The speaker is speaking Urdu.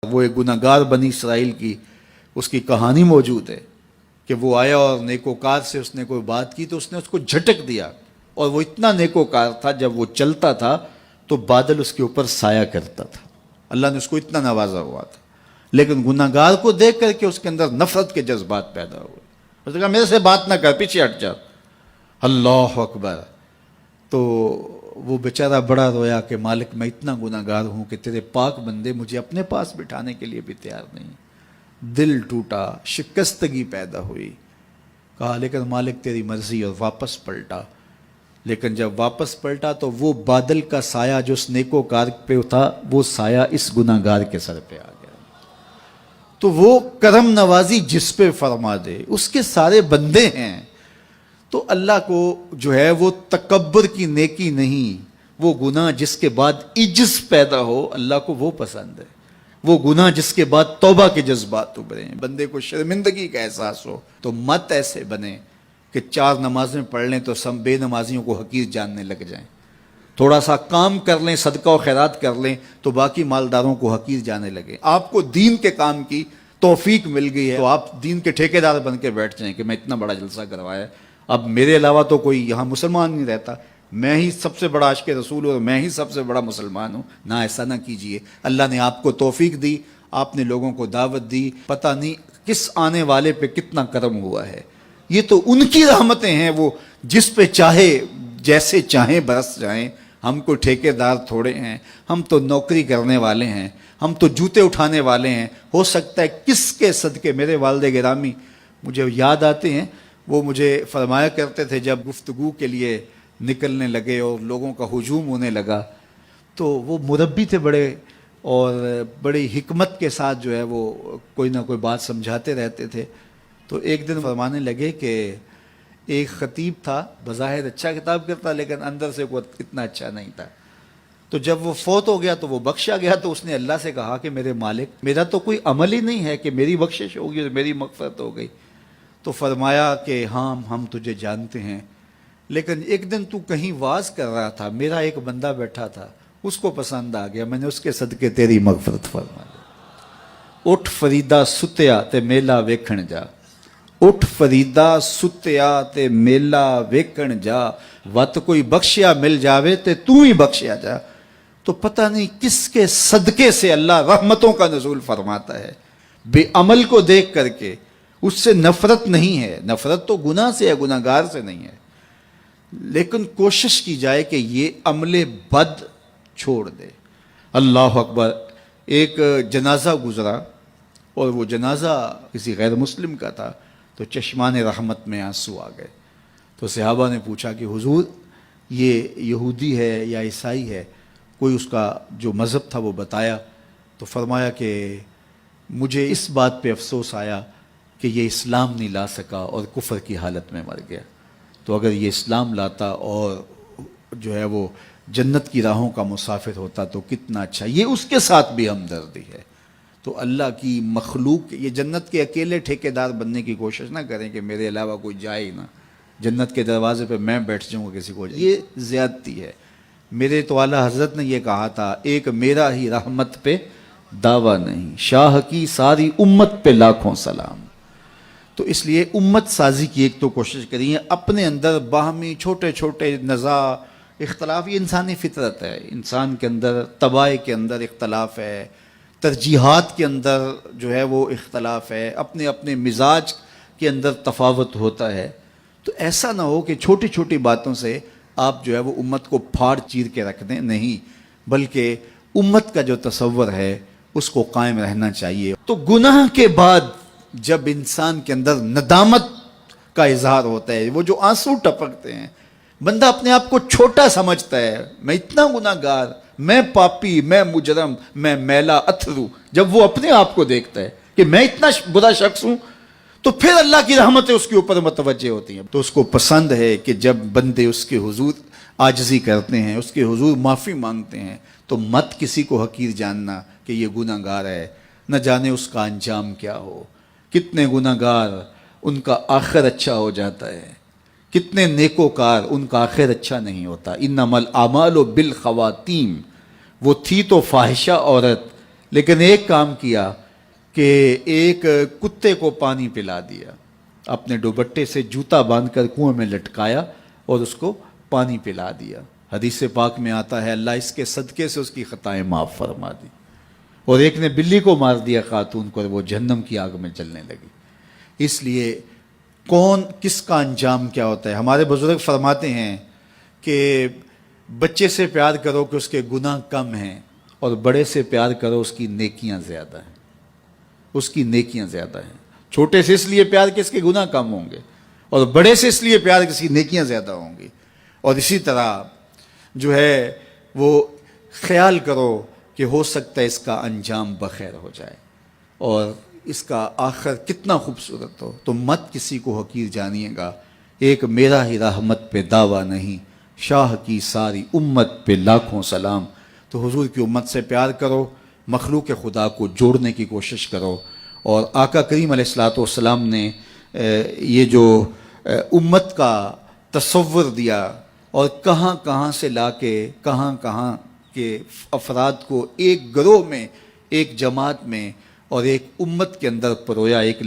وہ ایک گناہگار بنی اسرائیل کی اس کی کہانی موجود ہے کہ وہ آیا اور نیکوکار سے اس نے کوئی بات کی تو اس نے اس کو جھٹک دیا، اور وہ اتنا نیکوکار تھا جب وہ چلتا تھا تو بادل اس کے اوپر سایہ کرتا تھا، اللہ نے اس کو اتنا نوازا ہوا تھا۔ لیکن گناہگار کو دیکھ کر کے اس کے اندر نفرت کے جذبات پیدا ہوئے، اس نے کہا میرے سے بات نہ کر، پیچھے ہٹ جا، اللہ اکبر۔ تو وہ بیچارہ بڑا رویا کہ مالک میں اتنا گناہگار ہوں کہ تیرے پاک بندے مجھے اپنے پاس بٹھانے کے لیے بھی تیار نہیں۔ دل ٹوٹا، شکستگی پیدا ہوئی، کہا لیکن مالک تیری مرضی، اور واپس پلٹا۔ لیکن جب واپس پلٹا تو وہ بادل کا سایہ جو اس نیکوکار پہ تھا وہ سایہ اس گناہگار کے سر پہ آ گیا۔ تو وہ کرم نوازی جس پہ فرما دے اس کے سارے بندے ہیں۔ تو اللہ کو جو ہے وہ تکبر کی نیکی نہیں، وہ گناہ جس کے بعد عجز پیدا ہو اللہ کو وہ پسند ہے، وہ گناہ جس کے بعد توبہ کے جذبات ابھریں، بندے کو شرمندگی کا احساس ہو۔ تو مت ایسے بنے کہ 4 نمازیں پڑھ لیں تو سب بے نمازیوں کو حقیر جاننے لگ جائیں، تھوڑا سا کام کر لیں، صدقہ و خیرات کر لیں تو باقی مالداروں کو حقیر جانے لگے۔ آپ کو دین کے کام کی توفیق مل گئی ہے تو آپ دین کے ٹھیکیدار بن کے بیٹھ جائیں کہ میں اتنا بڑا جلسہ کروایا، اب میرے علاوہ تو کوئی یہاں مسلمان نہیں رہتا، میں ہی سب سے بڑا عاشق رسول ہوں اور میں ہی سب سے بڑا مسلمان ہوں۔ نہ، ایسا نہ کیجئے۔ اللہ نے آپ کو توفیق دی، آپ نے لوگوں کو دعوت دی، پتہ نہیں کس آنے والے پہ کتنا کرم ہوا ہے۔ یہ تو ان کی رحمتیں ہیں، وہ جس پہ چاہے جیسے چاہیں برس جائیں۔ ہم کو ٹھیکیدار تھوڑے ہیں، ہم تو نوکری کرنے والے ہیں، ہم تو جوتے اٹھانے والے ہیں۔ ہو سکتا ہے کس کے صدقے، میرے والد گرامی مجھے یاد آتے ہیں، وہ مجھے فرمایا کرتے تھے جب گفتگو کے لیے نکلنے لگے اور لوگوں کا ہجوم ہونے لگا تو وہ مربی تھے بڑے، اور بڑی حکمت کے ساتھ جو ہے وہ کوئی نہ کوئی بات سمجھاتے رہتے تھے۔ تو ایک دن فرمانے لگے کہ ایک خطیب تھا، بظاہر اچھا خطاب کرتا لیکن اندر سے وہ اتنا اچھا نہیں تھا۔ تو جب وہ فوت ہو گیا تو وہ بخشا گیا تو اس نے اللہ سے کہا کہ میرے مالک میرا تو کوئی عمل ہی نہیں ہے کہ میری بخشش ہوگی اور میری مغفرت ہو گئی۔ تو فرمایا کہ ہاں ہم تجھے جانتے ہیں، لیکن ایک دن تو کہیں واز کر رہا تھا، میرا ایک بندہ بیٹھا تھا، اس کو پسند آ گیا، میں نے اس کے صدقے تیری مغفرت فرما دی۔ اٹھ فریدا ستیا تے میلا ویکھن جا، اٹھ فریدا ستیا تے میلا ویکھن جا، وت کوئی بخشیا مل جاوے تے تو ہی بخشیا جا۔ تو پتہ نہیں کس کے صدقے سے اللہ رحمتوں کا نزول فرماتا ہے۔ بے عمل کو دیکھ کر کے اس سے نفرت نہیں ہے، نفرت تو گناہ سے ہے، گناہگار سے نہیں ہے، لیکن کوشش کی جائے کہ یہ عمل بد چھوڑ دے۔ اللہ اکبر۔ ایک جنازہ گزرا اور وہ جنازہ کسی غیر مسلم کا تھا تو چشمان رحمت میں آنسو آ گئے۔ تو صحابہ نے پوچھا کہ حضور یہ یہودی ہے یا عیسائی ہے، کوئی اس کا جو مذہب تھا وہ بتایا۔ تو فرمایا کہ مجھے اس بات پہ افسوس آیا کہ یہ اسلام نہیں لا سکا اور کفر کی حالت میں مر گیا، تو اگر یہ اسلام لاتا اور جو ہے وہ جنت کی راہوں کا مسافر ہوتا تو کتنا اچھا۔ یہ اس کے ساتھ بھی ہمدردی ہے۔ تو اللہ کی مخلوق، یہ جنت کے اکیلے ٹھیکیدار بننے کی کوشش نہ کریں کہ میرے علاوہ کوئی جائے ہی نہ، جنت کے دروازے پہ میں بیٹھ جاؤں گا کسی کو، یہ زیادتی ہے۔ میرے تو اعلیٰ حضرت نے یہ کہا تھا، ایک میرا ہی رحمت پہ دعویٰ نہیں، شاہ کی ساری امت پہ لاکھوں سلام۔ تو اس لیے امت سازی کی ایک تو کوشش کریے، اپنے اندر باہمی چھوٹے چھوٹے نزاع اختلاف، یہ انسانی فطرت ہے، انسان کے اندر طباع کے اندر اختلاف ہے، ترجیحات کے اندر جو ہے وہ اختلاف ہے، اپنے اپنے مزاج کے اندر تفاوت ہوتا ہے۔ تو ایسا نہ ہو کہ چھوٹی چھوٹی باتوں سے آپ جو ہے وہ امت کو پھاڑ چیر کے رکھ دیں، نہیں، بلکہ امت کا جو تصور ہے اس کو قائم رہنا چاہیے۔ تو گناہ کے بعد جب انسان کے اندر ندامت کا اظہار ہوتا ہے، وہ جو آنسو ٹپکتے ہیں، بندہ اپنے آپ کو چھوٹا سمجھتا ہے، میں اتنا گناہگار، میں پاپی، میں مجرم، میں میلا اتھرو، جب وہ اپنے آپ کو دیکھتا ہے کہ میں اتنا برا شخص ہوں تو پھر اللہ کی رحمتیں اس کے اوپر متوجہ ہوتی ہیں۔ تو اس کو پسند ہے کہ جب بندے اس کے حضور عاجزی کرتے ہیں، اس کے حضور معافی مانگتے ہیں، تو مت کسی کو حقیر جاننا کہ یہ گناہگار ہے، نہ جانے اس کا انجام کیا ہو۔ کتنے گناہگار ان کا آخر اچھا ہو جاتا ہے، کتنے نیکوکار ان کا آخر اچھا نہیں ہوتا۔ انما الاعمال بالخواتیم، وہ تھی تو فاحشہ عورت لیکن ایک کام کیا کہ ایک کتے کو پانی پلا دیا، اپنے دوپٹے سے جوتا باندھ کر کنویں میں لٹکایا اور اس کو پانی پلا دیا۔ حدیث پاک میں آتا ہے اللہ اس کے صدقے سے اس کی خطائیں معاف فرما دی۔ اور ایک نے بلی کو مار دیا خاتون کو، اور وہ جہنم کی آگ میں جلنے لگی۔ اس لیے کون کس کا انجام کیا ہوتا ہے؟ ہمارے بزرگ فرماتے ہیں کہ بچے سے پیار کرو کہ اس کے گناہ کم ہیں، اور بڑے سے پیار کرو اس کی نیکیاں زیادہ ہیں، اس کی نیکیاں زیادہ ہیں۔ چھوٹے سے اس لیے پیار کہ اس کے گناہ کم ہوں گے، اور بڑے سے اس لیے پیار کہ اس کی نیکیاں زیادہ ہوں گی۔ اور اسی طرح جو ہے وہ خیال کرو کہ ہو سکتا ہے اس کا انجام بخیر ہو جائے اور اس کا آخر کتنا خوبصورت ہو، تو مت کسی کو حقیر جانیے گا۔ ایک میرا ہی رحمت پہ دعویٰ نہیں، شاہ کی ساری امت پہ لاکھوں سلام۔ تو حضور کی امت سے پیار کرو، مخلوق خدا کو جوڑنے کی کوشش کرو۔ اور آقا کریم علیہ الصلوۃ والسلام نے یہ جو امت کا تصور دیا اور کہاں کہاں سے لا کے کہاں کے افراد کو ایک گروہ میں، ایک جماعت میں اور ایک امت کے اندر پرویا، ایک